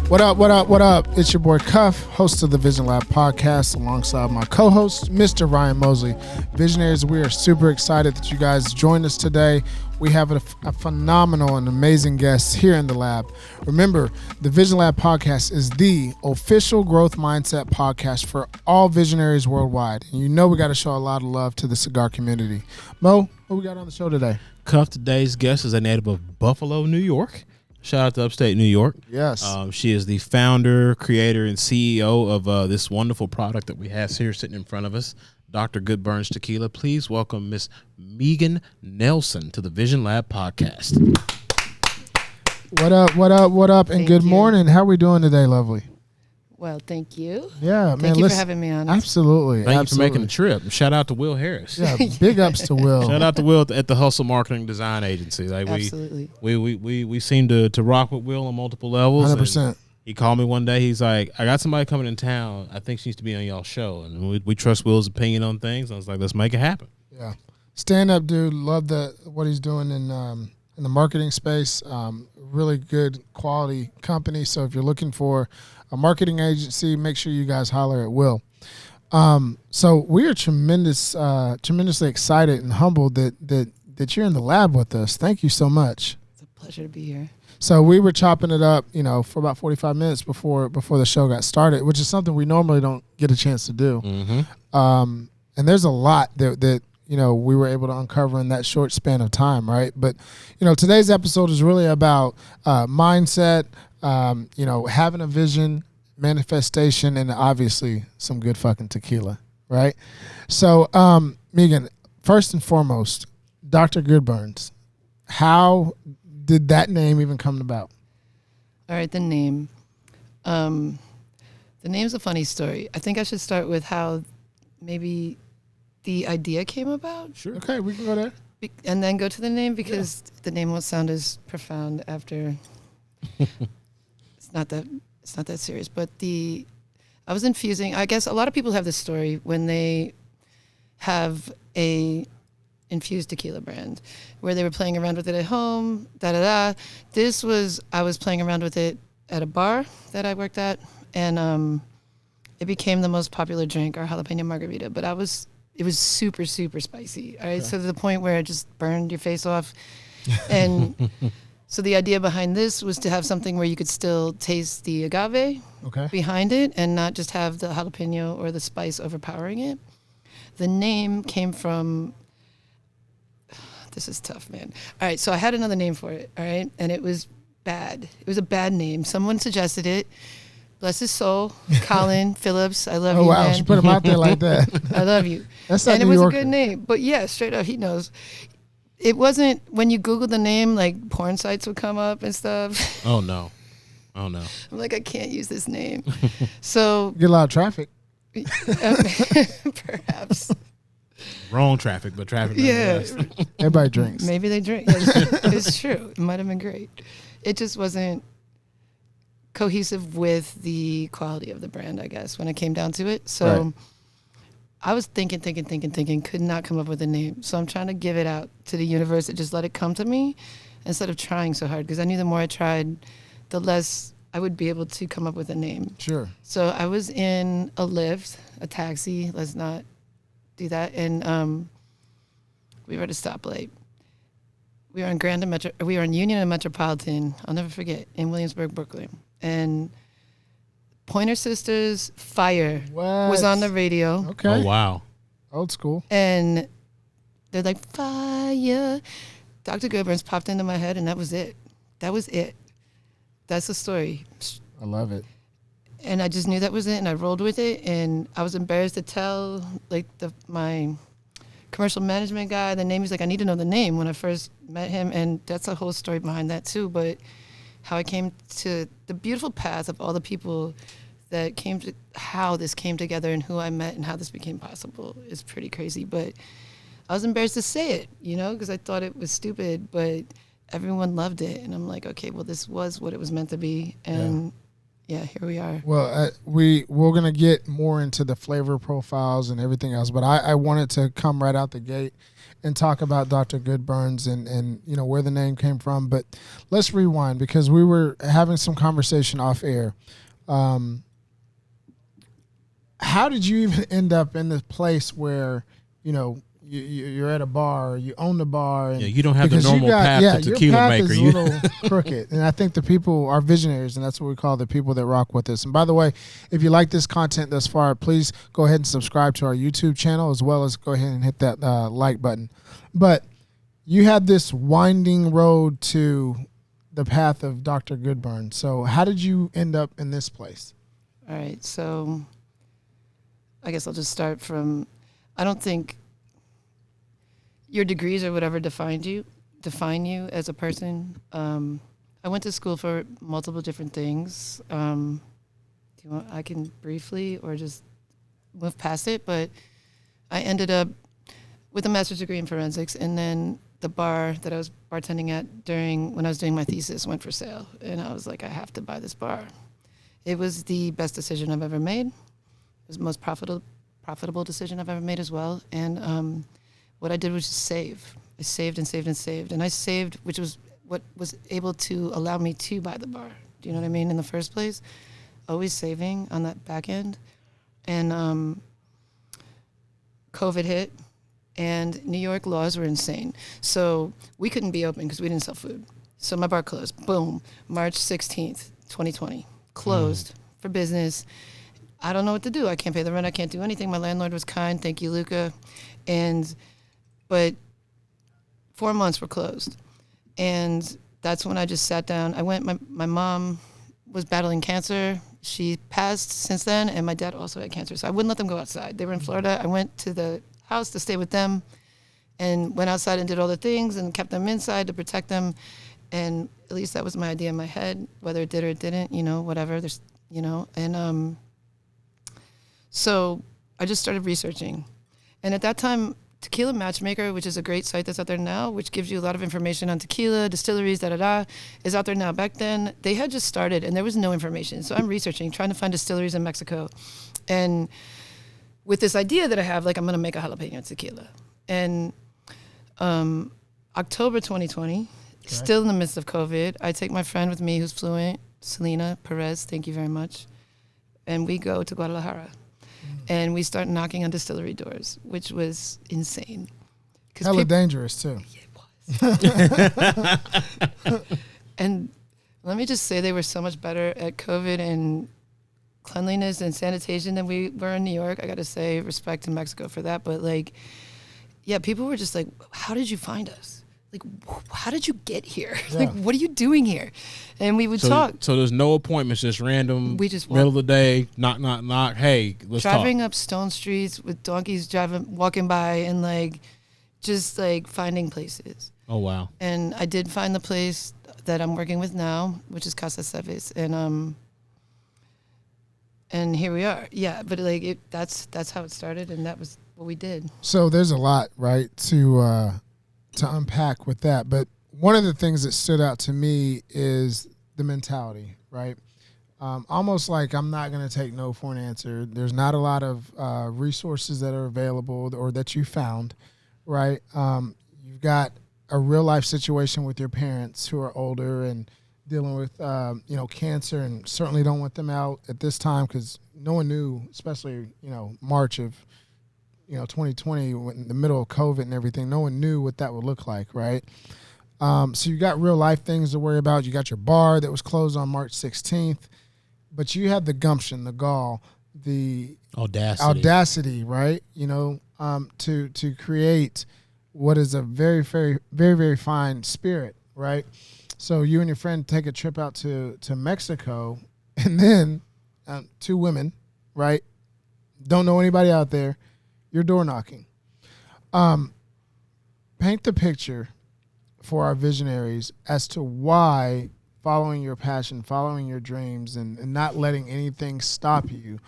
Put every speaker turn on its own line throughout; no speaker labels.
What up, what up, what up? It's your boy Cuff, host of the TheVisionLab podcast, alongside my co-host, Mr. Ryan Mosley. Visionaries, we are super excited that you guys joined us today. We have a phenomenal and amazing guest here in the lab. Remember, the TheVisionLab podcast is the official growth mindset podcast for all visionaries worldwide. And you know we got to show a lot of love to the cigar community. Mo, what we got on the show today?
Cuff, today's guest is a native of Buffalo, New York. Shout out to upstate New York.
Yes.
She is the founder, creator, and CEO of this wonderful product that we have here sitting in front of us, Dr. Goodburns Tequila. Please welcome Miss Meghan Nelson to the TheVisionLab podcast.
What up, what up, what up, and good
you.
morning. How are we doing today, lovely?
Well, thank you.
Yeah, man.
Thank you for having me on.
Absolutely.
Thank you for
absolutely.
making the trip. And shout out to Will Harris.
Yeah, big ups to Will.
Shout out to Will at the Hustle Marketing Design Agency.
Absolutely.
We seem to rock with Will on multiple levels.
100%.
He called me one day. He's like, I got somebody coming in town. I think she needs to be on y'all show. And we trust Will's opinion on things. I was like, let's make it happen.
Yeah. Stand up, dude. Love what he's doing in the marketing space. Really good quality company. So if you're looking for a marketing agency, make sure you guys holler at Will. So we are tremendously excited and humbled that you're in the lab with us. Thank you so much.
It's a pleasure to be here.
So we were chopping it up, for about 45 minutes before the show got started, which is something we normally don't get a chance to do.
Mm-hmm.
And there's a lot that we were able to uncover in that short span of time, right? But, today's episode is really about mindset, having a vision, manifestation, and obviously some good fucking tequila, right? So, Meghan, first and foremost, Dr. Goodburns, how did that name even come about?
All right, the name. The name's a funny story. I think I should start with how maybe the idea came about.
Sure. Okay, we can go there.
And then go to the name because the name won't sound as profound after. It's not that serious. But I was infusing. I guess a lot of people have this story when they have a infused tequila brand where they were playing around with it at home. I was playing around with it at a bar that I worked at, and it became the most popular drink, our jalapeno margarita. But it was super, super spicy. All right. Okay. So to the point where it just burned your face off. And so the idea behind this was to have something where you could still taste the agave behind it and not just have the jalapeno or the spice overpowering it. The name came from, this is tough, man. All right. So I had another name for it. All right. And it was bad. It was a bad name. Someone suggested it. Bless his soul, Colin Phillips. I love you, man.
Oh, wow. She put him out there like that.
I love you.
That's not
and
New
it was
Yorker.
a good name. But yeah, straight up, he knows. It wasn't, when you Google the name, like porn sites would come up and stuff.
Oh, no.
I'm like, I can't use this name. So.
You get a lot of traffic.
Perhaps.
Wrong traffic, but traffic.
Yeah.
Everybody drinks.
Maybe they drink. Yeah, it's true. It might have been great. It just wasn't cohesive with the quality of the brand, I guess, when it came down to it. So right. I was thinking, could not come up with a name. So I'm trying to give it out to the universe and just let it come to me instead of trying so hard, because I knew the more I tried, the less I would be able to come up with a name.
Sure.
So I was in a Lyft, a taxi, let's not do that, and we were at a stoplight. We were in Union and Metropolitan, I'll never forget, in Williamsburg, Brooklyn. And Pointer Sisters' Fire was on the radio.
Okay.
Oh, wow.
Old school.
And they're like, fire. Dr. Goodburns popped into my head, and that was it. That's the story.
I love it.
And I just knew that was it, and I rolled with it. And I was embarrassed to tell my commercial management guy the name. He's like, I need to know the name when I first met him. And that's a whole story behind that, too. But how I came to the beautiful path of all the people that came to how this came together and who I met and how this became possible is pretty crazy. But I was embarrassed to say it, because I thought it was stupid, but everyone loved it. And I'm like, okay, well, this was what it was meant to be. And yeah, here we are.
Well, we're gonna get more into the flavor profiles and everything else, but I wanted to come right out the gate and talk about Dr. Goodburns and where the name came from. But let's rewind because we were having some conversation off air. How did you even end up in this place where you're at a bar, or you own the bar? And
you don't have the normal path to tequila
your path
maker.
Is a little crooked, and I think the people are visionaries, and that's what we call the people that rock with us. And by the way, if you like this content thus far, please go ahead and subscribe to our YouTube channel, as well as go ahead and hit that like button. But you had this winding road to the path of Dr. Goodburn. So how did you end up in this place?
All right, so I guess I'll just start from, I don't think your degrees or whatever define you as a person. I went to school for multiple different things. Do you want, I can briefly or just move past it, but I ended up with a master's degree in forensics, and then the bar that I was bartending at when I was doing my thesis went for sale, and I was like, I have to buy this bar. It was the best decision I've ever made. It was the most profitable decision I've ever made as well. And what I did was just save. I saved and saved and saved. And I saved, which was what was able to allow me to buy the bar. Do you know what I mean? In the first place, always saving on that back end. And COVID hit, and New York laws were insane. So we couldn't be open because we didn't sell food. So my bar closed. Boom. March 16th, 2020. Closed for business. I don't know what to do. I can't pay the rent. I can't do anything. My landlord was kind. Thank you, Luca. But 4 months were closed. And that's when I just sat down. My mom was battling cancer. She passed since then, and my dad also had cancer. So I wouldn't let them go outside. They were in Florida. I went to the house to stay with them and went outside and did all the things and kept them inside to protect them. And at least that was my idea in my head, whether it did or it didn't, whatever. And so I just started researching. And at that time, Tequila Matchmaker, which is a great site that's out there now, which gives you a lot of information on tequila, distilleries, is out there now. Back then, they had just started, and there was no information. So I'm researching, trying to find distilleries in Mexico. And with this idea that I have, I'm going to make a jalapeno tequila. And October 2020, still in the midst of COVID, I take my friend with me who's fluent, Selena Perez, thank you very much, and we go to Guadalajara. And we start knocking on distillery doors, which was insane.
Hella dangerous, too.
Yeah, it was. And let me just say they were so much better at COVID and cleanliness and sanitation than we were in New York. I got to say, respect to Mexico for that. But, people were just like, how did you find us? How did you get here?
Yeah.
What are you doing here? And we would talk.
So there's no appointments, just random,
we just
middle of the day, knock, knock, knock. Hey, let's
driving
talk.
up stone streets with donkeys walking by and just finding places.
Oh, wow.
And I did find the place that I'm working with now, which is Casa Seves. And here we are. Yeah, but that's how it started, and that was what we did.
So there's a lot, right, to unpack with that. But one of the things that stood out to me is the mentality, right? Almost like I'm not going to take no for an answer. There's not a lot of resources that are available or that you found, right? You've got a real life situation with your parents who are older and dealing with, cancer, and certainly don't want them out at this time because no one knew, especially, March of 2020, in the middle of COVID and everything, no one knew what that would look like, right? So you got real life things to worry about. You got your bar that was closed on March 16th, but you had the gumption, the gall, the audacity, right? To create what is a very, very, very, very fine spirit, right? So you and your friend take a trip out to Mexico, and then two women, right? Don't know anybody out there. You're door knocking. Paint the picture for our visionaries as to why following your passion, following your dreams, and not letting anything stop you,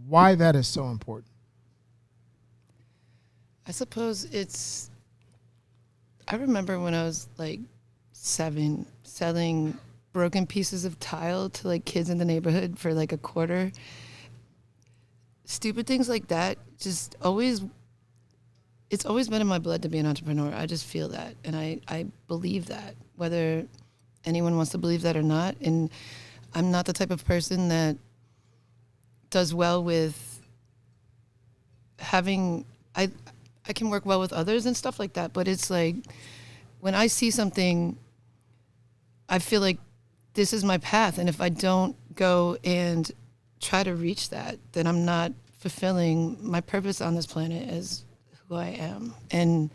why that is so important.
I suppose I remember when I was 7, selling broken pieces of tile to like kids in the neighborhood for like a quarter. Stupid things like that just always, it's always been in my blood to be an entrepreneur. I just feel that. And I believe that, whether anyone wants to believe that or not. And I'm not the type of person that does well with having, I can work well with others and stuff like that. But it's like, when I see something, I feel like this is my path. And if I don't go and try to reach that, then I'm not fulfilling my purpose on this planet as who I am. And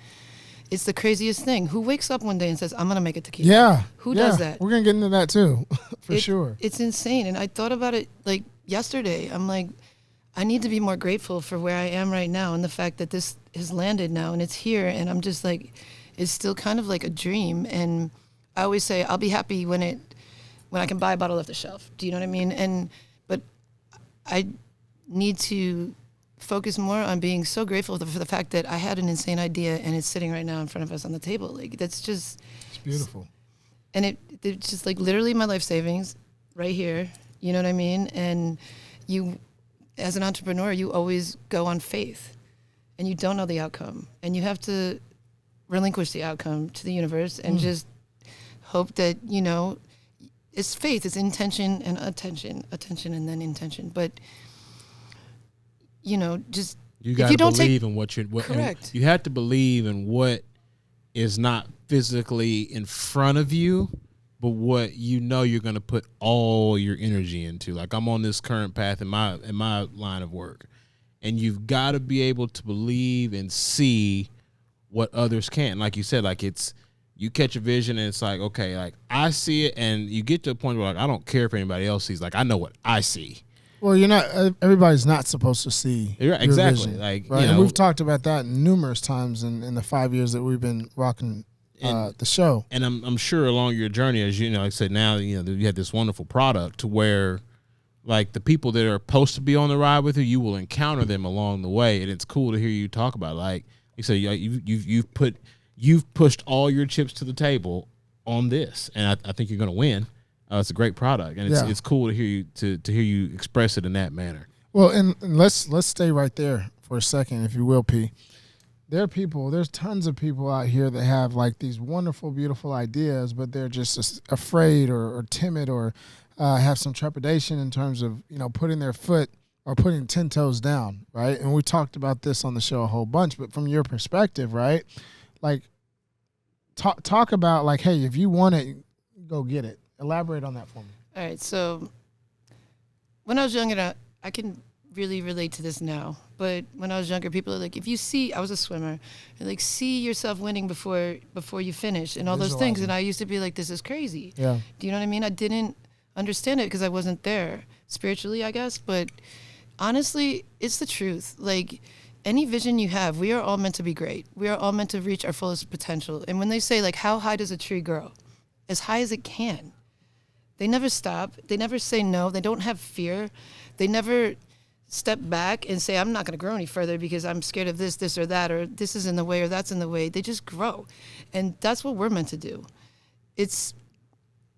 it's the craziest thing. Who wakes up one day and says, I'm going to make a tequila?
Yeah.
Who does that?
We're going to get into that too, for sure.
It's insane. And I thought about it like yesterday. I'm like, I need to be more grateful for where I am right now and the fact that this has landed now and it's here. And I'm just like, it's still kind of like a dream. And I always say, I'll be happy when I can buy a bottle off the shelf. Do you know what I mean? But I need to focus more on being so grateful for the fact that I had an insane idea and it's sitting right now in front of us on the table. Like, that's just...
It's beautiful.
And it's just like literally my life savings right here. You know what I mean? And you, as an entrepreneur, you always go on faith and you don't know the outcome. And you have to relinquish the outcome to the universe and just hope that, you know, it's faith, it's intention and attention and then intention. But, you know, just
you got to believe in what you're.
Correct.
You have to believe in what is not physically in front of you, but what you know you're going to put all your energy into. Like, I'm on this current path in my line of work, and you've got to be able to believe and see what others can't. Like you said, like you catch a vision and it's like, okay, like I see it, and you get to a point where like I don't care if anybody else sees. Like, I know what I see.
Well, you're not. Everybody's not supposed to see.
You're right,
your
exactly.
vision,
Like,
right?
you know,
and we've talked about that numerous times in the 5 years that we've been rocking the show.
And I'm sure along your journey, as you know, like I said, now you know you have this wonderful product to where, like, the people that are supposed to be on the ride with you will encounter them along the way, and it's cool to hear you talk about. Like you said, you've pushed all your chips to the table on this, and I think you're going to win. It's a great product, and it's cool to hear you to hear you express it in that manner.
Well, and let's stay right there for a second, if you will, P. There's tons of people out here that have like these wonderful, beautiful ideas, but they're just afraid or timid or have some trepidation in terms of, you know, putting their foot or putting 10 toes down, right? And we talked about this on the show a whole bunch, but from your perspective, right? Like, talk about like, hey, if you want it, go get it. Elaborate on that for me.
All right. So when I was younger, I can really relate to this now. But when I was younger, people are like, if you see, I was a swimmer, and like, see yourself winning before you finish and all those things. And I used to be like, this is crazy.
Yeah.
Do you know what I mean? I didn't understand it because I wasn't there spiritually, I guess. But honestly, it's the truth. Like, any vision you have, we are all meant to be great. We are all meant to reach our fullest potential. And when they say, like, how high does a tree grow? As high as it can. They never stop. They never say no. They don't have fear. They never step back and say, I'm not going to grow any further because I'm scared of this or that, or this is in the way or that's in the way. They just grow. And that's what we're meant to do.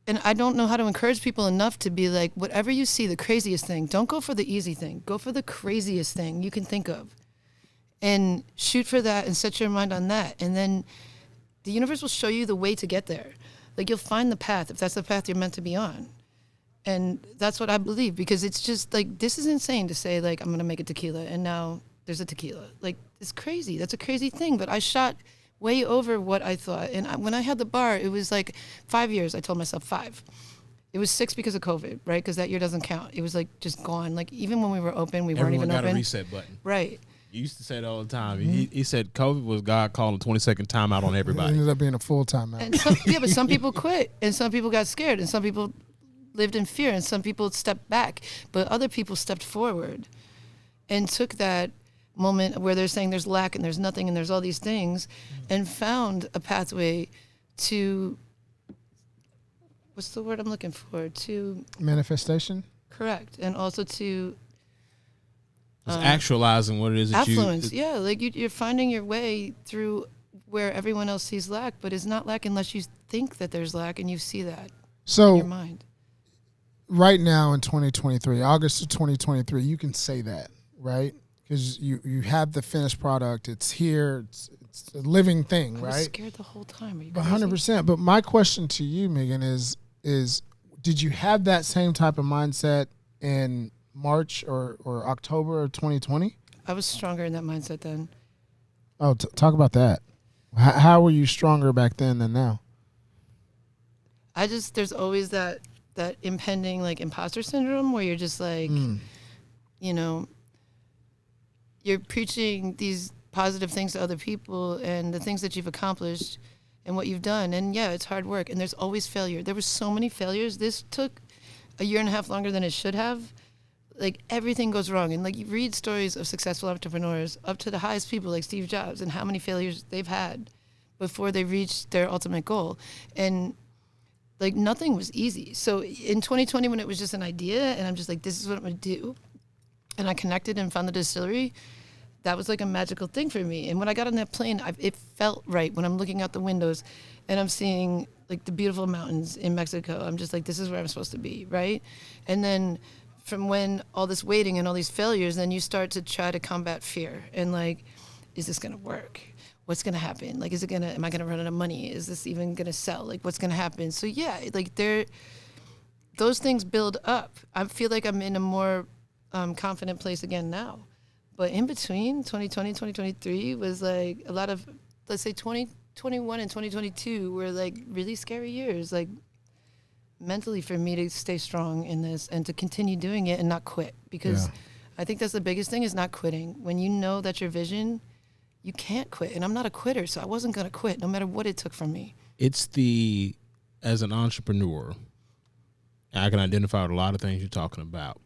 And I don't know how to encourage people enough to be like, whatever you see, the craziest thing, don't go for the easy thing. Go for the craziest thing you can think of. And shoot for that and set your mind on that. And then the universe will show you the way to get there. Like, you'll find the path if that's the path you're meant to be on. And that's what I believe, because it's just like, this is insane to say, like, I'm going to make a tequila and now there's a tequila. Like, it's crazy. That's a crazy thing. But I shot way over what I thought. And when I had the bar, it was like 5 years. I told myself 5. It was 6 because of COVID, right? Because that year doesn't count. It was like just gone. Like, even when we were open, we weren't even open.
Everyone got a reset button.
Right.
You used to say it all the time. Mm-hmm. He said COVID was God calling a 20-second timeout on everybody.
It ended up being a full timeout.
But some people quit, and some people got scared, and some people lived in fear, and some people stepped back. But other people stepped forward and took that moment where they're saying there's lack and there's nothing and there's all these things, and found a pathway to, what's the word I'm looking for? To
manifestation?
Correct. And also to
it's actualizing what it is that
affluence. Yeah, like you're finding your way through where everyone else sees lack, but it's not lack unless you think that there's lack and you see that.
So
your mind.
right now in 2023, August of 2023, you can say that, right? Because you have the finished product. It's here. It's a living thing,
I
right?
was scared the whole time. Are you
100%. But my question to you, Megan, is did you have that same type of mindset in March or October of 2020?
I was stronger in that mindset then.
Oh, talk about that. How were you stronger back then than now?
There's always that impending like imposter syndrome where you're just like, you know, you're preaching these positive things to other people and the things that you've accomplished and what you've done. And yeah, it's hard work and there's always failure. There were so many failures. This took a year and a half longer than it should have. Like everything goes wrong. And like you read stories of successful entrepreneurs up to the highest people like Steve Jobs and how many failures they've had before they reached their ultimate goal. And like nothing was easy. So in 2020, when it was just an idea and I'm just like, this is what I'm going to do. And I connected and found the distillery. That was like a magical thing for me. And when I got on that plane, it felt right when I'm looking out the windows and I'm seeing like the beautiful mountains in Mexico. I'm just like, this is where I'm supposed to be, right? And then from when all this waiting and all these failures, then you start to try to combat fear and like, is this going to work? What's going to happen? Like, am I going to run out of money? Is this even going to sell? Like, what's going to happen? So yeah, like those things build up. I feel like I'm in a more confident place again now. But in between 2020, 2023 was like a lot of, let's say 2021 and 2022 were like really scary years, like mentally for me to stay strong in this and to continue doing it and not quit. Because I think that's the biggest thing is not quitting. When you know that's your vision, you can't quit. And I'm not a quitter, so I wasn't going to quit no matter what it took from me.
It's as an entrepreneur, I can identify with a lot of things you're talking about.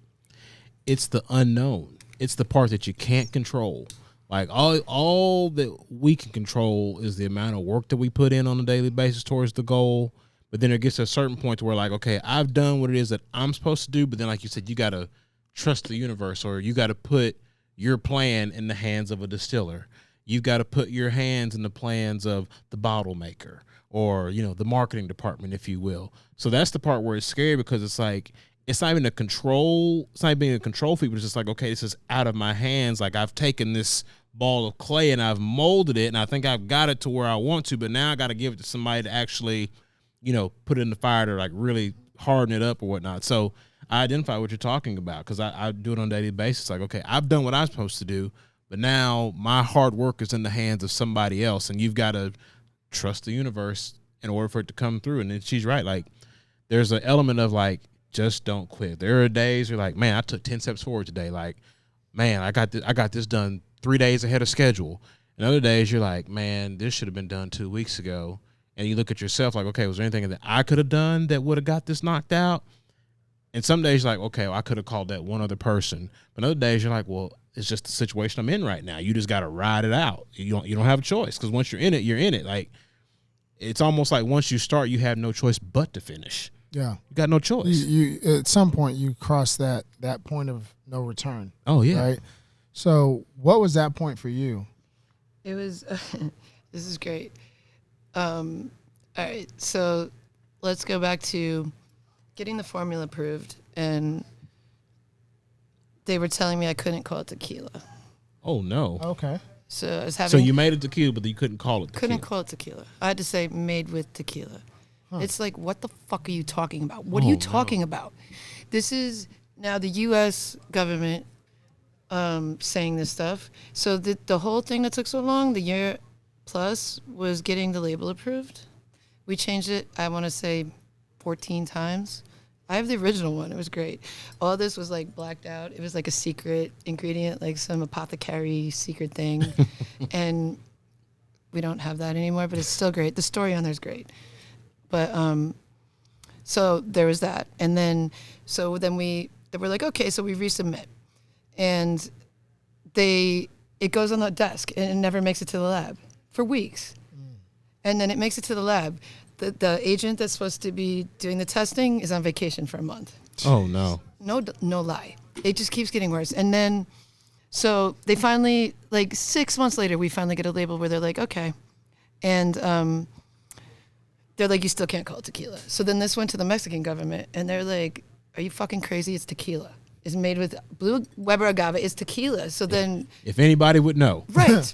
It's the unknown. It's the part that you can't control. Like all that we can control is the amount of work that we put in on a daily basis towards the goal. But then it gets to a certain point to where like, okay, I've done what it is that I'm supposed to do. But then like you said, you got to trust the universe, or you got to put your plan in the hands of a distiller. You've got to put your hands in the plans of the bottle maker or, the marketing department, if you will. So that's the part where it's scary because it's like, it's not even it's not being a control freak, but it's just like, okay, this is out of my hands. Like I've taken this ball of clay and I've molded it and I think I've got it to where I want to, but now I got to give it to somebody to actually, put it in the fire to like really harden it up or whatnot. So I identify what you're talking about because I do it on a daily basis. Like, okay, I've done what I'm supposed to do, but now my hard work is in the hands of somebody else, and you've got to trust the universe in order for it to come through. And then she's right. Like, there's an element of like, just don't quit. There are days you're like, man, I took 10 steps forward today. Like, man, I got this done 3 days ahead of schedule. And other days you're like, man, this should have been done 2 weeks ago. And you look at yourself like, okay, was there anything that I could have done that would have got this knocked out? And some days you're like, okay, well, I could have called that one other person. But other days you're like, well, it's just the situation I'm in right now. You just got to ride it out. You don't have a choice because once you're in it, you're in it. Like, it's almost like once you start, you have no choice but to finish.
Yeah,
you got no choice.
You at some point you cross that point of no return.
Oh yeah,
right. So what was that point for you?
It was. This is great. All right, so let's go back to getting the formula approved, and they were telling me I couldn't call it tequila.
Oh no.
Okay.
So I was having.
So you made it tequila, but you couldn't call it tequila.
Couldn't call it tequila. I had to say made with tequila. Huh. It's like, what the fuck are you talking about? What are you talking about? This is now the U.S. government saying this stuff. So the whole thing that took so long, the year plus, was getting the label approved. We changed it, I want to say, 14 times. I have the original one. It was great. All this was like blacked out. It was like a secret ingredient, like some apothecary secret thing. And we don't have that anymore, but it's still great. The story on there is great. But so there was that. And then they were like, okay, so we resubmit. And it goes on the desk and it never makes it to the lab for weeks. And then it makes it to the lab. The agent that's supposed to be doing the testing is on vacation for a month.
Oh, no.
No lie. It just keeps getting worse. And then, so they finally, like 6 months later, we finally get a label where they're like, okay. And they're like, you still can't call it tequila. So then this went to the Mexican government, and they're like, are you fucking crazy? It's tequila. It's made with blue Weber agave. It's tequila. So then,
if anybody would know,
right?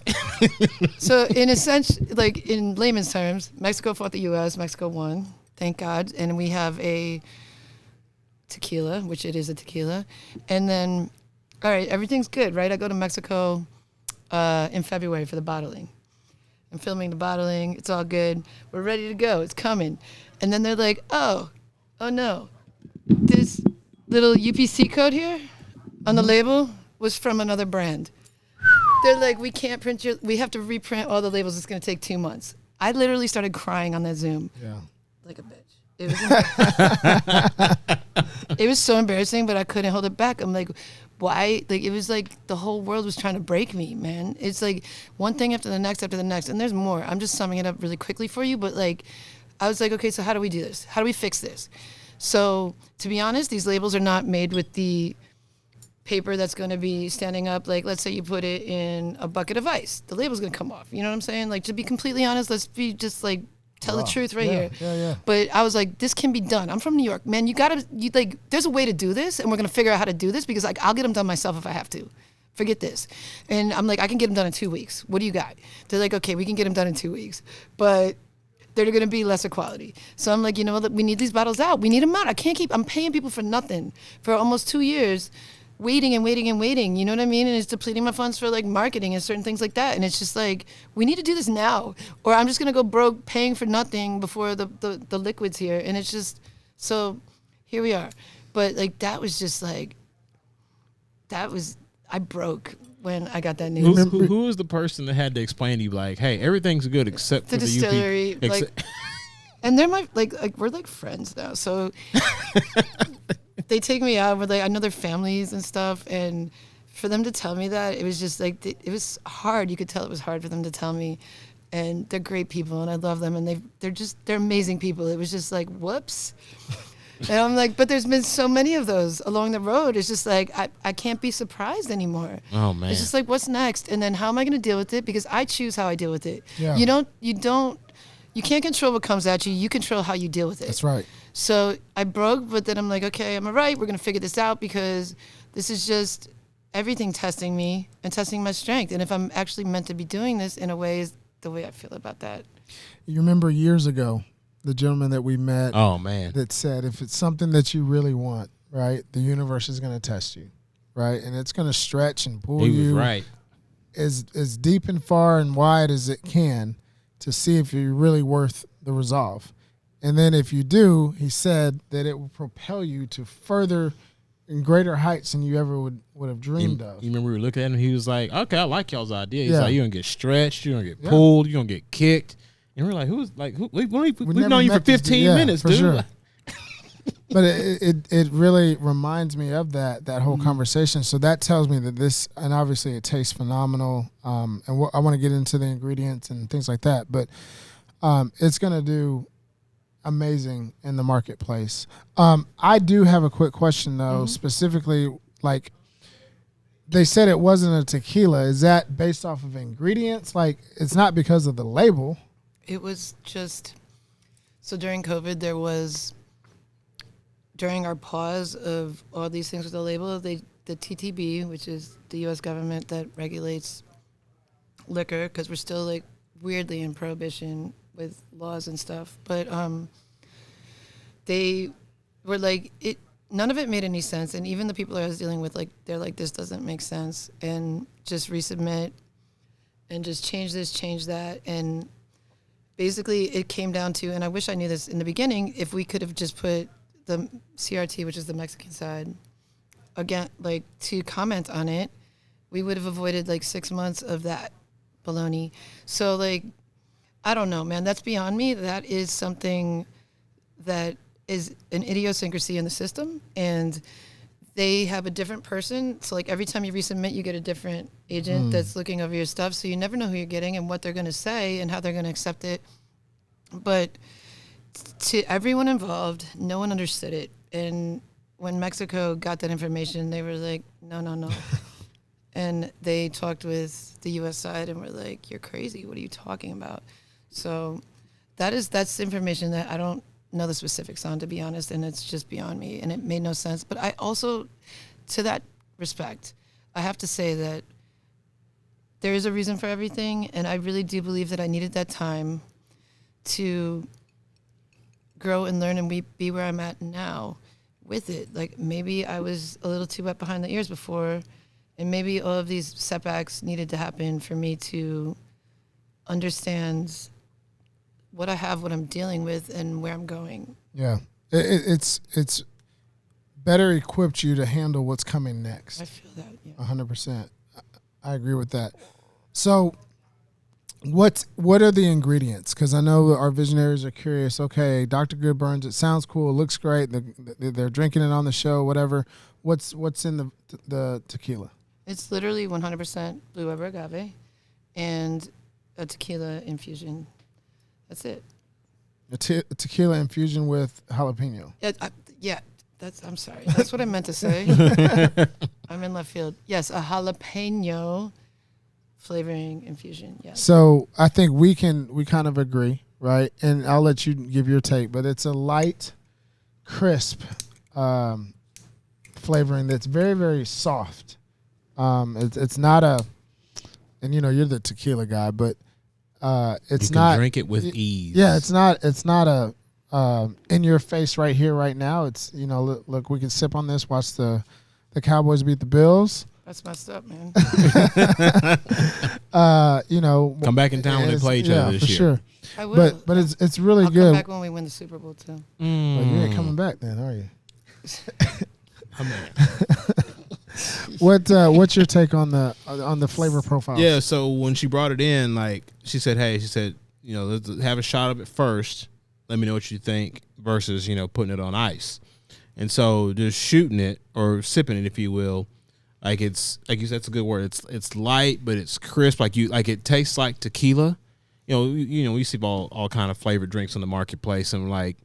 So in a sense, like in layman's terms, Mexico fought the U.S. Mexico won, thank God, and we have a tequila, which it is a tequila, and then, all right, everything's good, right? I go to Mexico in February for the bottling. I'm filming the bottling. It's all good. We're ready to go. It's coming. And then they're like, oh no. This little UPC code here on the label was from another brand. They're like, we can't print we have to reprint all the labels. It's going to take 2 months. I literally started crying on that Zoom.
Yeah.
Like a bitch. It was so embarrassing, but I couldn't hold it back. I'm like, why? Like, it was like the whole world was trying to break me, man. It's like one thing after the next, and there's more. I'm just summing it up really quickly for you, but like, I was like, okay, so how do we do this? How do we fix this? So to be honest, these labels are not made with the paper that's going to be standing up. Like, let's say you put it in a bucket of ice, the label's going to come off. You know what I'm saying? Like, to be completely honest, let's be just like, tell the truth right here.
Yeah.
But I was like, this can be done. I'm from New York, man. There's a way to do this, and we're gonna figure out how to do this, because like, I'll get them done myself if I have to. Forget this. And I'm like, I can get them done in 2 weeks. What do you got? They're like, okay, we can get them done in 2 weeks, but they're gonna be lesser quality. So I'm like, you know what? We need these bottles out. We need them out. I'm paying people for nothing for almost 2 years. Waiting, you know what I mean? And it's depleting my funds for like marketing and certain things like that. And it's just like, we need to do this now, or I'm just gonna go broke paying for nothing before the liquid's here. And it's just, so here we are. But like, that was just like, I broke when I got that news.
Who was the person that had to explain to you, like, hey, everything's good except for
the distillery, and they're we're like friends now. So they take me out with like, I know their families and stuff, and for them to tell me that, it was just like, it was hard. You could tell it was hard for them to tell me, and they're great people, and I love them, and they're amazing people. It was just like, whoops. And I'm like, but there's been so many of those along the road. It's just like, I can't be surprised anymore.
Oh man.
It's just like, what's next? And then how am I going to deal with it? Because I choose how I deal with it.
Yeah.
You can't control what comes at you. You control how you deal with it.
That's right.
So I broke, but then I'm like, okay, I'm all right. We're going to figure this out, because this is just everything testing me and testing my strength. And if I'm actually meant to be doing this in a way, is the way I feel about that.
You remember years ago, the gentleman that we met that said, if it's something that you really want, right, the universe is going to test you, right? And it's going to stretch and pull you as deep and far and wide as it can to see if you're really worth the resolve. And then if you do, he said that it will propel you to further and greater heights than you ever would have dreamed of.
You remember we were looking at him, he was like, okay, I like y'all's idea. He's like, you're going to get stretched, you're going to get pulled, you're going to get kicked. And we're like, we've known you for 15 minutes, dude.
Sure. But it really reminds me of that whole conversation. So that tells me that this, and obviously it tastes phenomenal. And I want to get into the ingredients and things like that, but it's going to do amazing in the marketplace. I do have a quick question though, specifically, like they said it wasn't a tequila. Is that based off of ingredients? Like, it's not because of the label.
It was just, so during COVID, during our pause of all these things with the label, the TTB, which is the U.S. government that regulates liquor, because we're still like weirdly in prohibition with laws and stuff, but they were like, none of it made any sense, and even the people I was dealing with, like, they're like, this doesn't make sense, and just resubmit, and just change this, change that, and basically it came down to, and I wish I knew this in the beginning, if we could have just put the CRT, which is the Mexican side, again, like, to comment on it, we would have avoided like 6 months of that baloney. So like, I don't know, man, that's beyond me. That is something that is an idiosyncrasy in the system, and they have a different person. So like, every time you resubmit, you get a different agent that's looking over your stuff. So you never know who you're getting and what they're going to say and how they're going to accept it. But to everyone involved, no one understood it. And when Mexico got that information, they were like, no. And they talked with the U.S. side and were like, you're crazy. What are you talking about? So that's information that I don't know the specifics on, to be honest, and it's just beyond me, and it made no sense. But I also, to that respect, I have to say that there is a reason for everything, and I really do believe that I needed that time to grow and learn and be where I'm at now with it. Like, maybe I was a little too wet behind the ears before, and maybe all of these setbacks needed to happen for me to understand what I have, what I'm dealing with, and where I'm going.
Yeah, it's better equipped you to handle what's coming next.
I feel that, yeah.
100%. I agree with that. So, what are the ingredients? Because I know our visionaries are curious. Okay, Dr. Goodburns, it sounds cool, it looks great. They're drinking it on the show, whatever. What's in the tequila?
It's literally 100% blue rubber agave and a tequila infusion. That's it.
A tequila infusion with jalapeno.
I'm sorry. That's what I meant to say. I'm in left field. Yes, a jalapeno flavoring infusion. Yes.
So I think we kind of agree, right? And I'll let you give your take, but it's a light, crisp flavoring that's very, very soft. It's not a, and you're the tequila guy, but it's
you can
not
drink it with ease.
Yeah, it's not a in your face right here, right now. It's look, we can sip on this, watch the Cowboys beat the Bills.
That's messed up, man.
Come back in town when they play each other this
for
year.
Sure.
I will.
But it's really
I'll
good.
come back when we win the Super Bowl too.
But you ain't coming back then, are you? What's your take on the flavor profile?
Yeah, so when she brought it in, like she said, let's have a shot of it first. Let me know what you think versus, putting it on ice. And so just shooting it or sipping it, if you will, like it's like you said, it's a good word. It's light, but it's crisp. Like it tastes like tequila. We see all kind of flavored drinks on the marketplace, and like,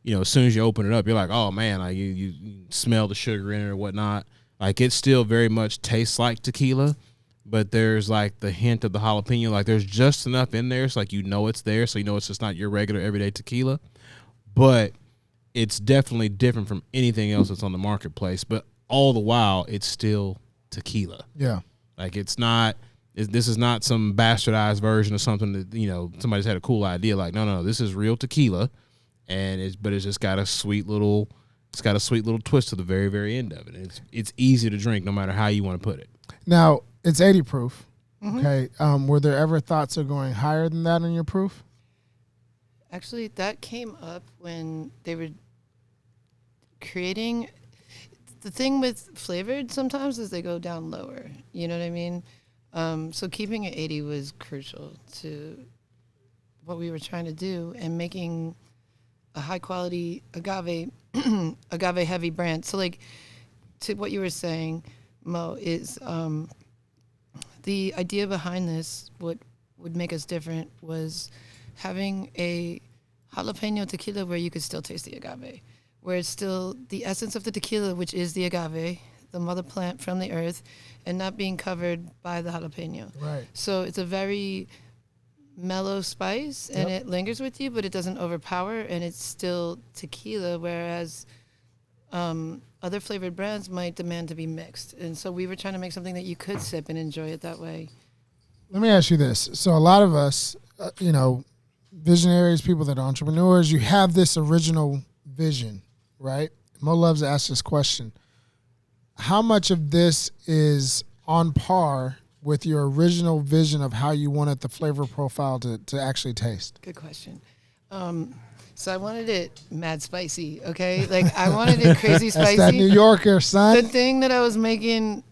as soon as you open it up, you're like, oh man, like you smell the sugar in it or whatnot. Like it still very much tastes like tequila, but there's like the hint of the jalapeno. Like there's just enough in there, so like it's there, so it's just not your regular everyday tequila, but it's definitely different from anything else that's on the marketplace. But all the while, it's still tequila.
Yeah,
like it's not. This is not some bastardized version of something that somebody's had a cool idea. Like no, this is real tequila, and it's just got a sweet little. It's got a sweet little twist to the very, very end of it. It's easy to drink no matter how you want to put it.
Now, it's 80 proof.
Mm-hmm.
Okay. Were there ever thoughts of going higher than that on your proof?
Actually, that came up when they were creating. The thing with flavored sometimes is they go down lower. You know what I mean? So keeping it 80 was crucial to what we were trying to do, and making a high quality agave heavy brand. So like, to what you were saying, Mo, is the idea behind this, what would make us different, was having a jalapeno tequila where you could still taste the agave, where it's still the essence of the tequila, which is the agave, the mother plant from the earth, and not being covered by the jalapeno.
Right.
So it's a very mellow spice, and it lingers with you, but it doesn't overpower, and it's still tequila, whereas other flavored brands might demand to be mixed. And so we were trying to make something that you could sip and enjoy it that way.
Let me ask you this. So a lot of us, visionaries, people that are entrepreneurs, you have this original vision, right? Mo loves to ask this question. How much of this is on par with your original vision of how you wanted the flavor profile to actually taste?
Good question. So I wanted it mad spicy, okay? Like, I wanted it crazy spicy.
That's that New Yorker, son.
The thing that I was making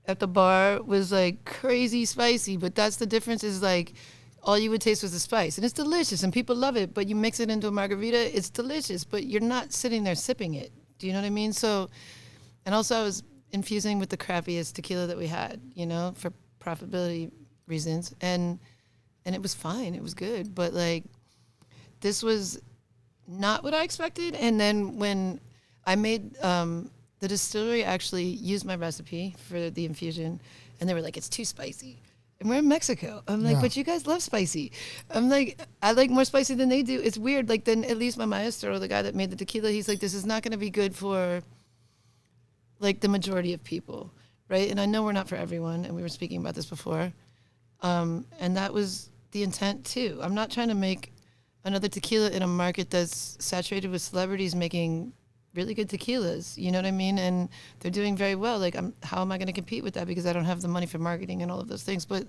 at the bar was, like, crazy spicy, but that's the difference, is, like, all you would taste was the spice. And it's delicious, and people love it, but you mix it into a margarita, it's delicious, but you're not sitting there sipping it. Do you know what I mean? So, and also I was infusing with the crappiest tequila that we had, for profitability reasons. And it was fine. It was good. But, like, this was not what I expected. And then when I made, the distillery actually used my recipe for the infusion, and they were like, it's too spicy. And we're in Mexico. I'm like,
Yeah.
but you guys love spicy. I'm like, I like more spicy than they do. It's weird. Like, then at least my maestro, the guy that made the tequila, he's like, this is not going to be good for, like, the majority of people, right? And I know we're not for everyone, and we were speaking about this before. And that was the intent, too. I'm not trying to make another tequila in a market that's saturated with celebrities making really good tequilas, you know what I mean? And they're doing very well. Like, how am I going to compete with that? Because I don't have the money for marketing and all of those things. But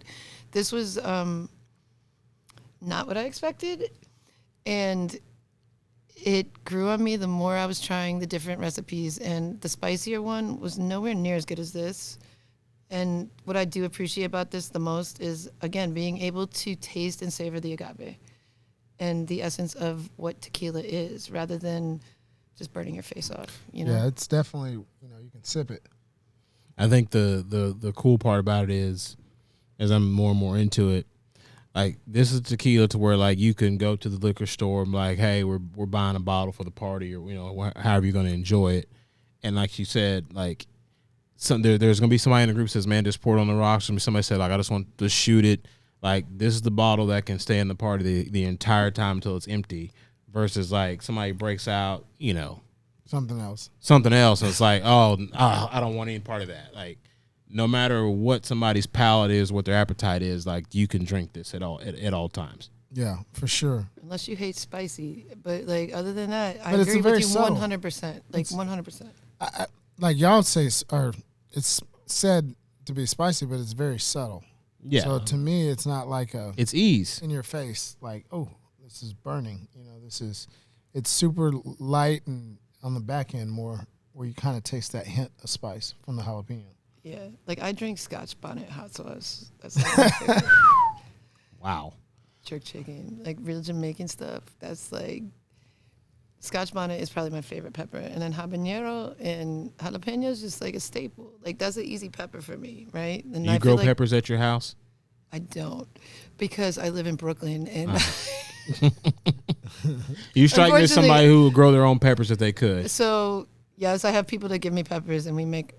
this was not what I expected. And it grew on me the more I was trying the different recipes. And the spicier one was nowhere near as good as this. And what I do appreciate about this the most is, again, being able to taste and savor the agave and the essence of what tequila is, rather than just burning your face off, you know?
Yeah, it's definitely, you can sip it.
I think the cool part about it is, as I'm more and more into it, like, this is tequila to where, like, you can go to the liquor store and be like, hey, we're buying a bottle for the party, or however you're going to enjoy it. And like you said, like, there's going to be somebody in the group that says, man, just pour it on the rocks. And somebody said, like, I just want to shoot it. Like, this is the bottle that can stay in the party the entire time until it's empty. Versus, like, somebody breaks out,
Something else.
And it's like, I don't want any part of that. Like, no matter what somebody's palate is, what their appetite is, like, you can drink this at all times.
Yeah, for sure.
Unless you hate spicy. But, like, other than that, I
But it's
agree
very
with you
subtle.
100%. Like, 100%.
Like y'all say, or it's said to be spicy, but it's very subtle.
Yeah.
So to me, it's not like
It's ease.
in your face, like, oh, this is burning. It's super light, and on the back end more, where you kind of taste that hint of spice from the jalapeno.
Yeah. Like, I drink Scotch bonnet hot sauce. That's like my favorite.
Wow.
Jerk chicken. Like, real Jamaican stuff. That's like, Scotch bonnet is probably my favorite pepper. And then habanero and jalapeno is just like a staple. Like, that's an easy pepper for me, right? And
Do you grow peppers at your house?
I don't, because I live in Brooklyn, and
You strike me as somebody who would grow their own peppers if they could.
So, yes, I have people that give me peppers, and we make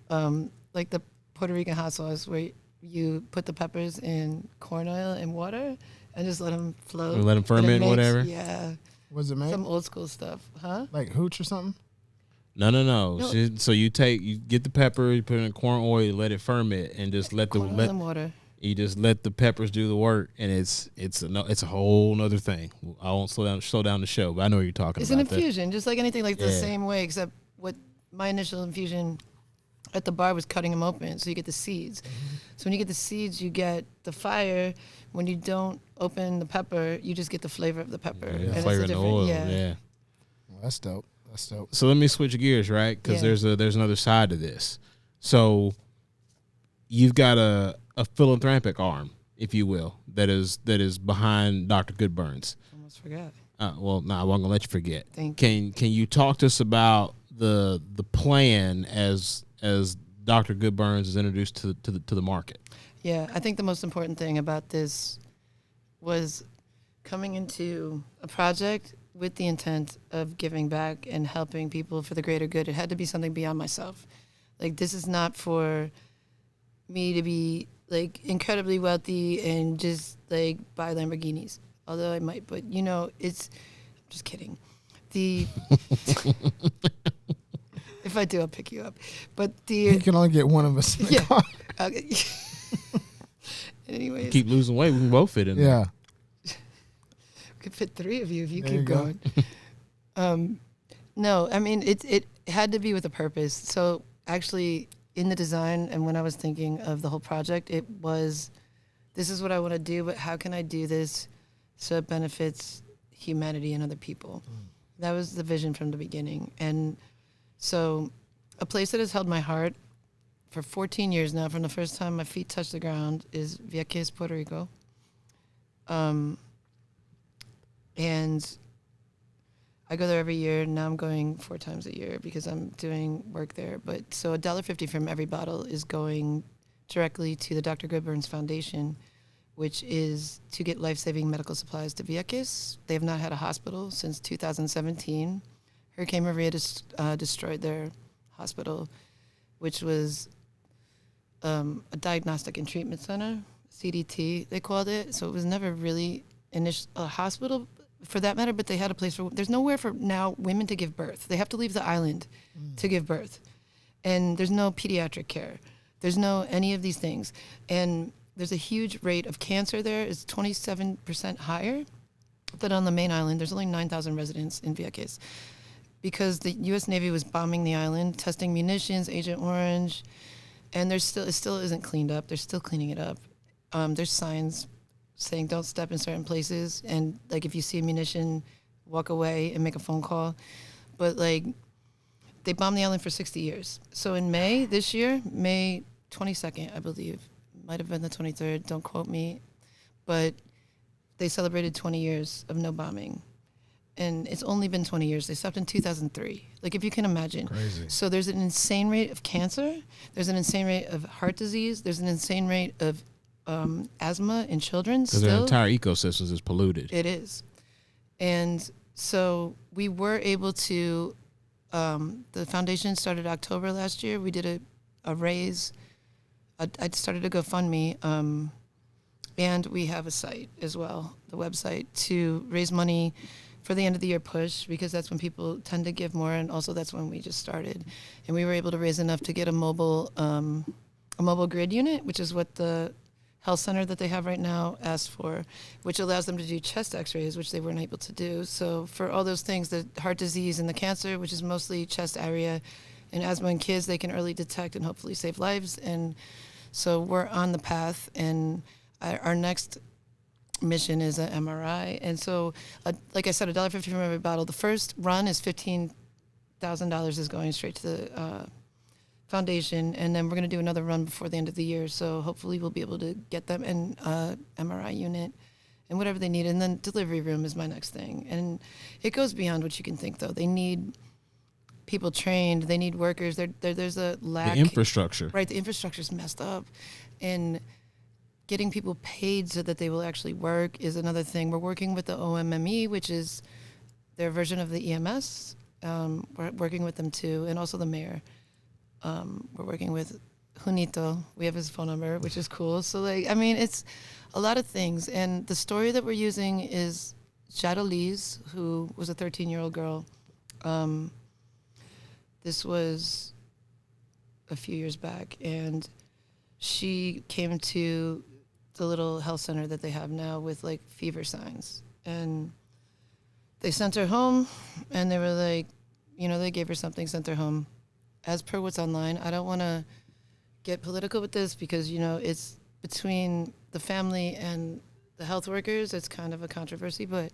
like the Puerto Rican hot sauce, where you put the peppers in corn oil and water and just let them float.
Or let them ferment, whatever.
Yeah.
What does it make?
Some old school stuff, huh?
Like hooch or something?
No. So you get the pepper, you put it in corn oil, let it ferment, and just let
Corn oil and water.
You just let the peppers do the work, and it's a whole nother thing. I won't slow down the show, but I know what you're talking
It's
about.
an infusion, just like anything, like the
Yeah.
same way, except what my initial infusion at the bar was cutting them open, so you get the seeds.
Mm-hmm.
So when you get the seeds, you get the fire. When you don't open the pepper, you just get the flavor of the pepper.
Yeah,
And it's a
flavor in the
different-
oil.
yeah.
Yeah.
Well, that's dope.
So let me switch gears, right? Because
Yeah.
there's another side to this. So you've got a philanthropic arm, if you will, that is behind Dr. Goodburns.
Almost forgot.
Well, no, I wasn't gonna let you forget.
Thank
Can you talk to us about the plan as Dr. Goodburns is introduced to the market?
Yeah, I think the most important thing about this was coming into a project with the intent of giving back and helping people for the greater good. It had to be something beyond myself. Like, this is not for me to be, like, incredibly wealthy and just, like, buy Lamborghinis. Although I might, but, it's, I'm just kidding. If I do, I'll pick you up. But
You can only get one of us in the car.
Okay. Anyways,
Keep losing weight, we can both fit in there.
Yeah.
we could fit 3 of you if you
There
keep
you go.
going. No, I mean, it had to be with a purpose. So actually, in the design and when I was thinking of the whole project, it was, this is what I want to do, but how can I do this so it benefits humanity and other people? That was the vision from the beginning. And so a place that has held my heart for 14 years now, from the first time my feet touched the ground, is Vieques, Puerto Rico. And I go there every year. Now I'm going 4 times a year because I'm doing work there. But so $1.50 from every bottle is going directly to the Dr. Goodburns Foundation, which is to get life-saving medical supplies to Vieques. They have not had a hospital since 2017. Hurricane Maria destroyed their hospital, which was a diagnostic and treatment center, CDT, they called it. So it was never really a hospital for that matter, but they had a place for, there's nowhere for now women to give birth. They have to leave the island to give birth. And there's no pediatric care. There's no any of these things. And there's a huge rate of cancer there. It's 27% higher than on the main island. There's only 9,000 residents in Vieques because the U.S. Navy was bombing the island, testing munitions, Agent Orange, and it still isn't cleaned up. They're still cleaning it up. There's signs saying don't step in certain places, and like if you see a munition, walk away and make a phone call. But like they bombed the island for 60 years. So in May this year, May 22nd, I believe, might have been the 23rd, don't quote me, but they celebrated 20 years of no bombing. And it's only been 20 years. They stopped in 2003. Like, if you can imagine.
Crazy.
So there's an insane rate of cancer. There's an insane rate of heart disease. There's an insane rate of asthma in children.
Because their entire ecosystem is polluted.
It is. And so we were able to, the foundation started October last year. We did a raise. I started a GoFundMe. And we have a site as well, the website, to raise money for the end of the year push, because that's when people tend to give more, and also that's when we just started. And we were able to raise enough to get a mobile grid unit, which is what the health center that they have right now asked for, which allows them to do chest x-rays, which they weren't able to do. So for all those things, the heart disease and the cancer, which is mostly chest area, and asthma in kids, they can early detect and hopefully save lives. And so we're on the path, and our next mission is an MRI. And so, like I said, $1.50 from every bottle. The first run is $15,000 is going straight to the foundation. And then we're going to do another run before the end of the year. So hopefully we'll be able to get them an MRI unit and whatever they need. And then delivery room is my next thing. And it goes beyond what you can think, though. They need people trained. They need workers. There's a lack.
The infrastructure.
Right, the infrastructure's messed up. And getting people paid so that they will actually work is another thing. We're working with the OMME, which is their version of the EMS. We're working with them too, and also the mayor. We're working with Junito. We have his phone number, which is cool. So, like, I mean, it's a lot of things. And the story that we're using is Jadalise, who was a 13-year-old girl. This was a few years back, and she came to the little health center that they have now with like fever signs, and they sent her home, and they were like, they gave her something, sent her home. As per what's online, I don't want to get political with this because, it's between the family and the health workers. It's kind of a controversy, but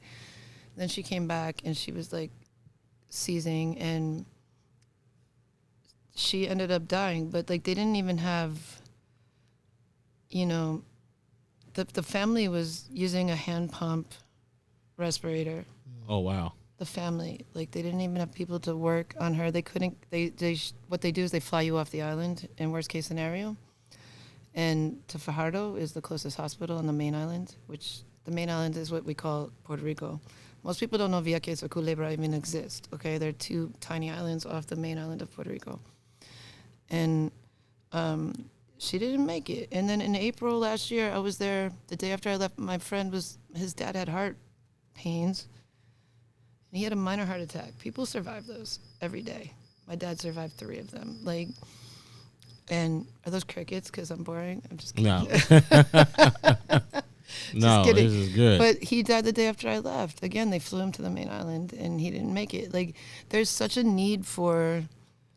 then she came back and she was like seizing, and she ended up dying. But like, they didn't even have, the family was using a hand pump respirator.
Oh, wow.
The family, like, they didn't even have people to work on her. They couldn't, what they do is they fly you off the island in worst case scenario. And to Fajardo is the closest hospital on the main island, which the main island is what we call Puerto Rico. Most people don't know Vieques or Culebra even exist, okay? They're two tiny islands off the main island of Puerto Rico. And she didn't make it. And then in April last year, I was there the day after I left. My friend his dad had heart pains, and he had a minor heart attack. People survive those every day. My dad survived 3 of them. Like, and are those crickets? Because I'm boring. I'm just kidding.
No.
No,
this is good.
But he died the day after I left. Again, they flew him to the main island, and he didn't make it. Like, there's such a need for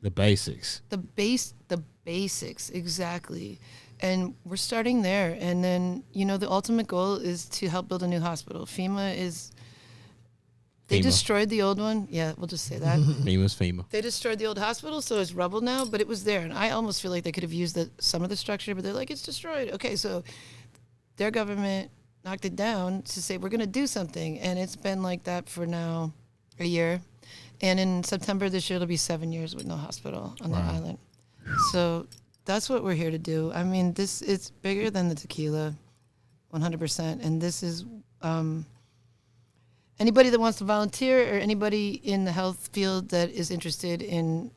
the basics.
The basics, exactly. And we're starting there. And then, the ultimate goal is to help build a new hospital. They destroyed the old one. Yeah, we'll just say that.
FEMA.
They destroyed the old hospital, so it's rubble now, but it was there. And I almost feel like they could have used some of the structure, but they're like, it's destroyed. Okay, so their government knocked it down to say, we're going to do something. And it's been like that for now a year. And in September this year, it'll be 7 years with no hospital on that island. So that's what we're here to do. I mean, it's bigger than the tequila, 100%. And this is anybody that wants to volunteer or anybody in the health field that is interested in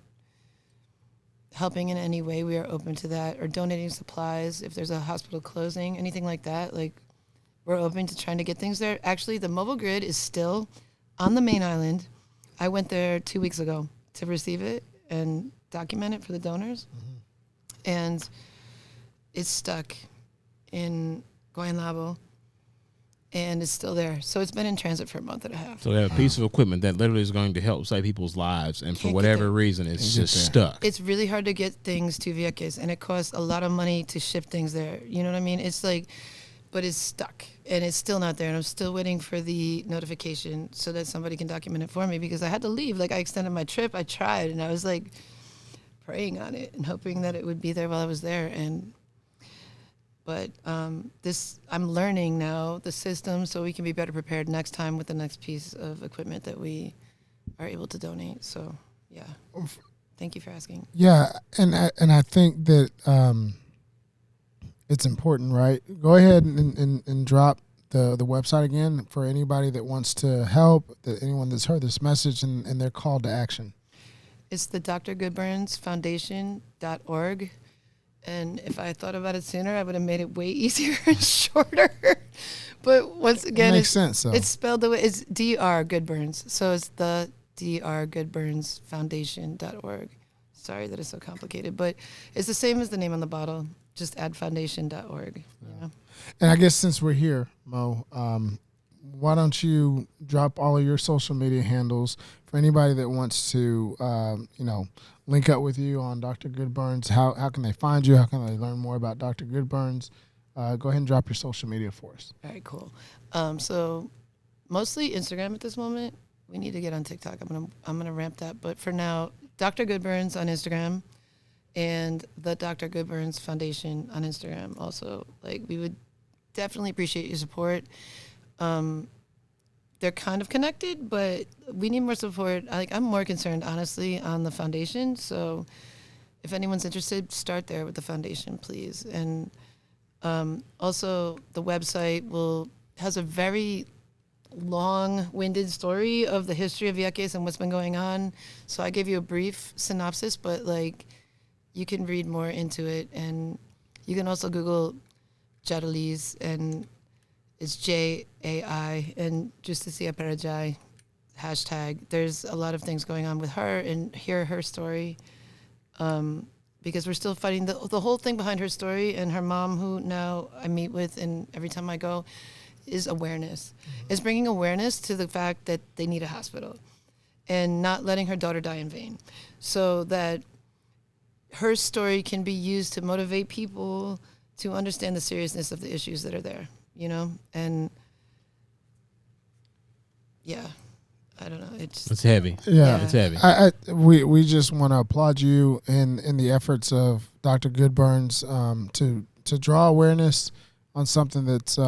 helping in any way, we are open to that, or donating supplies if there's a hospital closing, anything like that. Like, we're open to trying to get things there. Actually, the mobile grid is still on the main island. I went there 2 weeks ago to receive it and document it for the donors. And it's stuck in Guaynabo, and it's still there. So it's been in transit for a month and a half.
So they have a piece of equipment that literally is going to help save people's lives, and for whatever reason, it's just stuck.
It's really hard to get things to Vieques, and it costs a lot of money to ship things there. You know what I mean? It's like, but it's stuck, and it's still not there, and I'm still waiting for the notification so that somebody can document it for me, because I had to leave. Like, I extended my trip. I tried, and I was like praying on it and hoping that it would be there while I was there. But I'm learning now the system so we can be better prepared next time with the next piece of equipment that we are able to donate. So, yeah. Thank you for asking.
Yeah, and I think that it's important, right? Go ahead and drop the website again for anybody that wants to help, anyone that's heard this message, and their call to action.
It's the Dr. Goodburns Foundation.org. And if I thought about it sooner, I would have made it way easier and shorter. But once again,
makes sense, though.
It's spelled the way, it's Dr. Goodburns. So it's the Dr. Goodburns Foundation.org. Sorry that it's so complicated, but it's the same as the name on the bottle. Just add foundation.org. You know?
And I guess since we're here, Mo, why don't you drop all of your social media handles for anybody that wants to, link up with you on Dr. Goodburns? How can they find you? How can they learn more about Dr. Goodburns? Go ahead and drop your social media for us.
All right, cool. So mostly Instagram at this moment. We need to get on TikTok. I'm gonna ramp that. But for now, Dr. Goodburns on Instagram and the Dr. Goodburns Foundation on Instagram also. Like, we would definitely appreciate your support. They're kind of connected, but we need more support. I'm more concerned, honestly, on the foundation. So if anyone's interested, start there with the foundation, please. And also, the website has a very long-winded story of the history of Vieques and what's been going on. So I gave you a brief synopsis, but you can read more into it. And you can also Google Jadalise, and it's Jai, and Justicia para Jai hashtag. There's a lot of things going on with her, and hear her story, because we're still fighting the whole thing behind her story. And her mom, who now I meet with, and every time I go, is awareness. Is bringing awareness to the fact that they need a hospital, and not letting her daughter die in vain, so that her story can be used to motivate people to understand the seriousness of the issues that are there. And yeah, I don't know.
It's heavy.
Yeah,
it's heavy.
We just want to applaud you in the efforts of Dr. Goodburns to draw awareness on something that's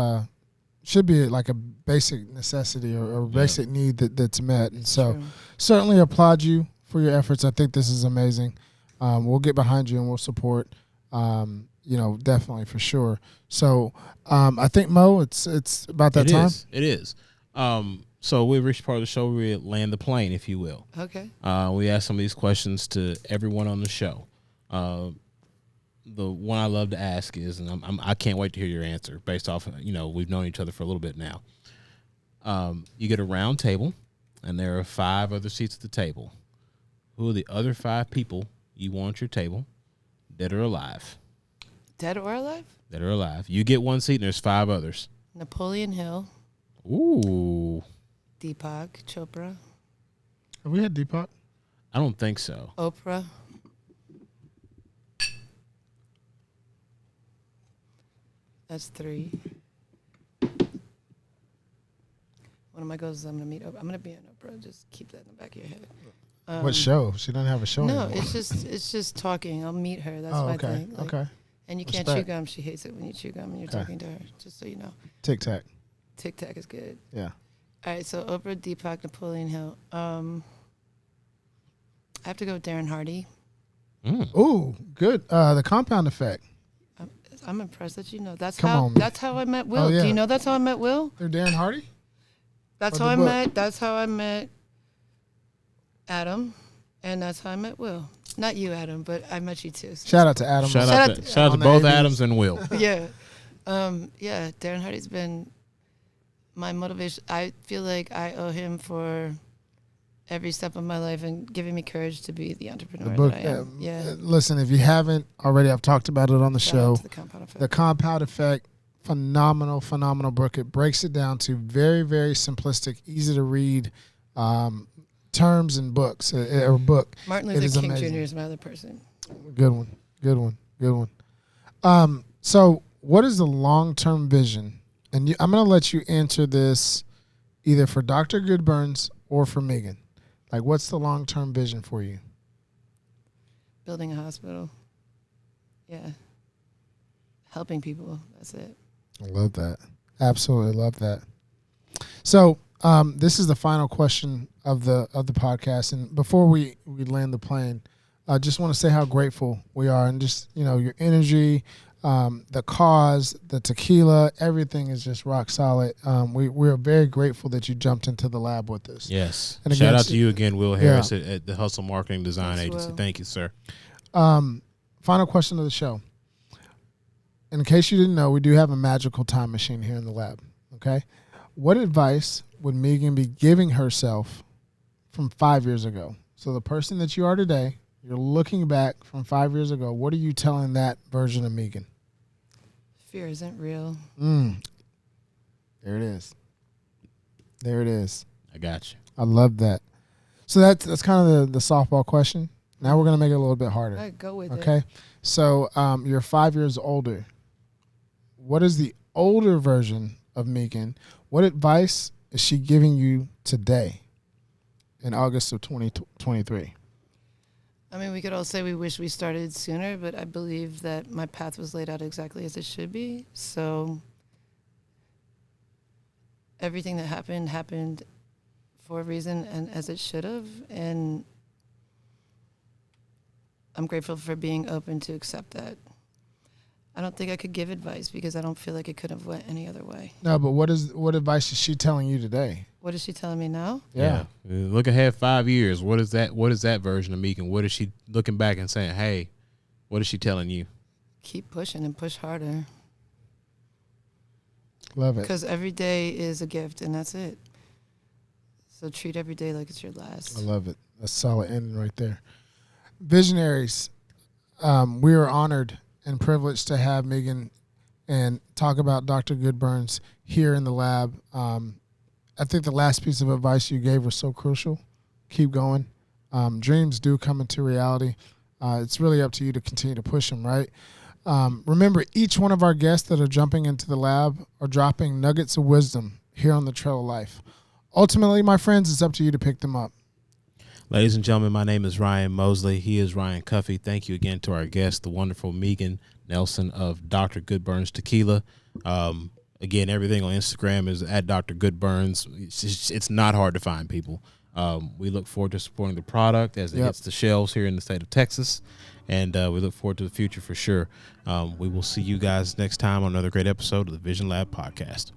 should be like a basic necessity or basic need that's met. And so certainly applaud you for your efforts. I think this is amazing. We'll get behind you and we'll support. Definitely, for sure. So I think, Mo, it's about that time.
It is. So we've reached part of the show where we land the plane, if you will.
Okay.
We ask some of these questions to everyone on the show. The one I love to ask is, and I can't wait to hear your answer based off, we've known each other for a little bit now. You get a round table, and there are 5 other seats at the table. Who are the other 5 people you want at your table, dead or alive?
Dead or alive?
Dead or alive. You get 1 seat, and there's 5 others.
Napoleon Hill.
Ooh.
Deepak Chopra.
Have we had Deepak?
I don't think so.
Oprah. That's 3. One of my goals is I'm going to meet Oprah. I'm going to be on Oprah. Just keep that in the back of your head.
What show? She doesn't have a show
No,
anymore.
it's just talking. I'll meet her. That's my
okay.
thing.
Okay.
And you can't chew gum. She hates it when you chew gum and you're talking to her, just so you know.
Tic Tac.
Tic Tac is good.
Yeah.
All right, so Oprah, Deepak, Napoleon Hill. I have to go with Darren Hardy.
Ooh, good. The Compound Effect.
I'm impressed that you know. That's
Come
how I met Will.
Oh, yeah.
Do you know that's how I met Will?
They're Darren Hardy?
That's
Or
how
the
I
book?
met. That's how I met Adam, and that's how I met Will. Not you, Adam, but I met you too.
Shout out to Adam.
Shout
Shout
out
out
to,
to-
shout out to
on the
both
AVs.
Adams and Will.
Yeah. Yeah, Darren Hardy's been my motivation. I feel like I owe him for every step of my life and giving me courage to be the entrepreneur
The book.
that I am. Yeah.
Listen, if you haven't already, I've talked about it on the
Shout out
show.
to the Compound Effect.
The Compound Effect, phenomenal book. It breaks it down to very, very simplistic, easy to read terms and books. Or book.
Martin
It
Luther
is
King
amazing.
Jr. is my other person.
Good one. So what is the long-term vision? And I'm going to let you answer this either for Dr. Goodburns or for Meghan. Like, what's the long-term vision for you?
Building a hospital. Yeah. Helping people. That's it.
I love that. Absolutely love that. So this is the final question of the podcast. And before we land the plane, I just want to say how grateful we are, and just, your energy, the cause, the tequila, everything is just rock solid. We're very grateful that you jumped into the lab with us.
Yes.
And
Shout
again,
out to you again, Will Harris at the Hustle Marketing Design
Thanks,
Agency.
Will.
Thank you, sir.
Final question of the show. In case you didn't know, we do have a magical time machine here in the lab. Okay. What advice would Meghan be giving herself from 5 years ago? So the person that you are today, you're looking back from 5 years ago. What are you telling that version of Meghan?
Fear isn't real.
There it is.
I got you.
I love that. So that's kind of the softball question. Now we're going to make it a little bit harder.
All right, go with it.
Okay. So you're 5 years older. What is the older version of Meghan? What advice is she giving you today in August of 2023?
I mean, we could all say we wish we started sooner, but I believe that my path was laid out exactly as it should be. So everything that happened for a reason and as it should have. And I'm grateful for being open to accept that. I don't think I could give advice because I don't feel like it could have went any other way.
No, but what advice is she telling you today?
What is she telling me now?
Yeah. Look ahead 5 years. What is that version of Meghan? What is she looking back and saying, hey, what is she telling you?
Keep pushing and push harder.
Love it.
Because every day is a gift, and that's it. So treat every day like it's your last.
I love it. That's a solid ending right there. Visionaries, we are honored and privileged to have Meghan and talk about Dr. Goodburns here in the lab. I think the last piece of advice you gave was so crucial. Keep going. Dreams do come into reality. It's really up to you to continue to push them, right? Remember, each one of our guests that are jumping into the lab are dropping nuggets of wisdom here on the Trail of Life. Ultimately, my friends, it's up to you to pick them up.
Ladies and gentlemen, my name is Ryan Mosley. He is Ryan Cuffey. Thank you again to our guest, the wonderful Meghan Nelson of Dr. Goodburns Tequila. Again, everything on Instagram is at Dr. Goodburns. It's not hard to find, people. We look forward to supporting the product as it hits the shelves here in the state of Texas, and we look forward to the future for sure. We will see you guys next time on another great episode of the Vision Lab podcast.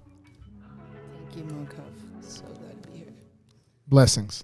Thank you, Monkov. So glad to be here.
Blessings.